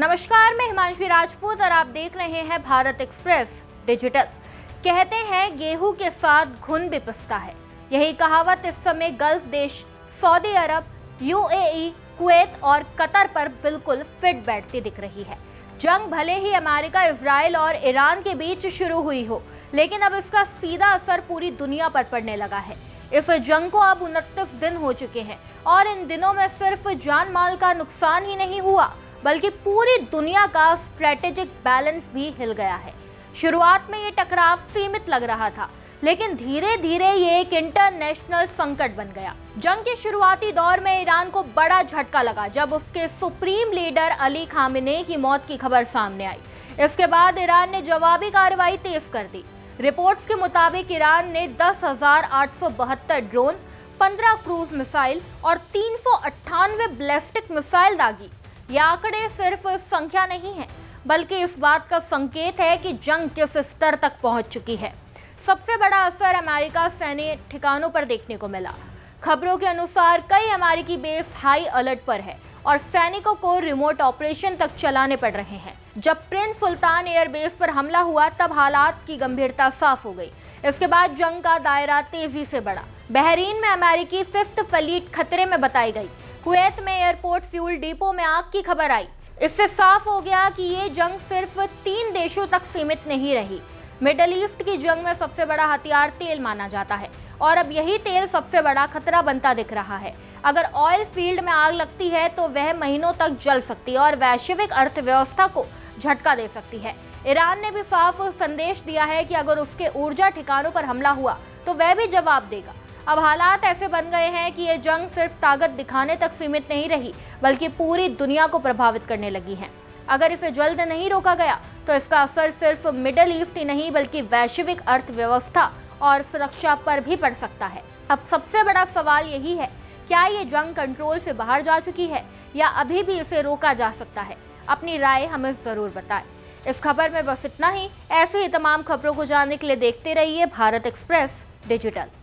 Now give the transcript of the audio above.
नमस्कार, मैं हिमांशु राजपूत और आप देख रहे हैं भारत एक्सप्रेस डिजिटल। कहते हैं गेहूं के साथ घुन भी पिसता है। यही कहावत इस समय गल्फ देश सऊदी अरब, यूएई, कुवैत और कतर पर बिल्कुल फिट बैठती दिख रही है। जंग भले ही अमेरिका, इजराइल और ईरान के बीच शुरू हुई हो, लेकिन अब इसका सीधा असर पूरी दुनिया पर पड़ने लगा है। इस जंग को अब 29 दिन हो चुके हैं और इन दिनों में सिर्फ जान माल का नुकसान ही नहीं हुआ, बल्कि पूरी दुनिया का स्ट्रेटेजिक बैलेंस भी हिल गया है। शुरुआत में ये टकराव सीमित लग रहा था, लेकिन धीरे धीरे ये एक इंटरनेशनल संकट बन गया। जंग के शुरुआती दौर में ईरान को बड़ा झटका लगा जब उसके सुप्रीम लीडर अली खामेनेई की मौत की खबर सामने आई। इसके बाद ईरान ने जवाबी कार्रवाई तेज कर दी। रिपोर्ट्स के मुताबिक ईरान ने 10,872 ड्रोन, 15 क्रूज मिसाइल और 398 बैलिस्टिक मिसाइल दागी। ये आंकड़े सिर्फ संख्या नहीं है, बल्कि इस बात का संकेत है कि जंग किस स्तर तक पहुंच चुकी है। सबसे बड़ा असर अमेरिका सैन्य ठिकानों पर देखने को मिला। खबरों के अनुसार कई अमेरिकी बेस हाई अलर्ट पर है और सैनिकों को रिमोट ऑपरेशन तक चलाने पड़ रहे हैं। जब प्रिंस सुल्तान एयरबेस पर हमला हुआ, तब हालात की गंभीरता साफ हो गई। इसके बाद जंग का दायरा तेजी से बढ़ा। बहरीन में अमेरिकी 5th फ्लीट खतरे में बताई गई। कुवैत में एयरपोर्ट फ्यूल डिपो में आग की खबर आई। इससे साफ हो गया कि ये जंग सिर्फ 3 देशों तक सीमित नहीं रही। मिडल ईस्ट की जंग में सबसे बड़ा हथियार तेल माना जाता है और अब यही तेल सबसे बड़ा खतरा बनता दिख रहा है। अगर ऑयल फील्ड में आग लगती है तो वह महीनों तक जल सकती है और वैश्विक अर्थव्यवस्था को झटका दे सकती है। ईरान ने भी साफ संदेश दिया है कि अगर उसके ऊर्जा ठिकानों पर हमला हुआ तो वह भी जवाब देगा। अब हालात ऐसे बन गए हैं कि ये जंग सिर्फ ताकत दिखाने तक सीमित नहीं रही, बल्कि पूरी दुनिया को प्रभावित करने लगी है। अगर इसे जल्द नहीं रोका गया तो इसका असर सिर्फ मिडिल ईस्ट ही नहीं, बल्कि वैश्विक अर्थव्यवस्था और सुरक्षा पर भी पड़ सकता है। अब सबसे बड़ा सवाल यही है, क्या ये जंग कंट्रोल से बाहर जा चुकी है या अभी भी इसे रोका जा सकता है? अपनी राय हमें जरूर बताएं। इस खबर में बस इतना ही। ऐसे ही तमाम खबरों को जानने के लिए देखते रहिए भारत एक्सप्रेस डिजिटल।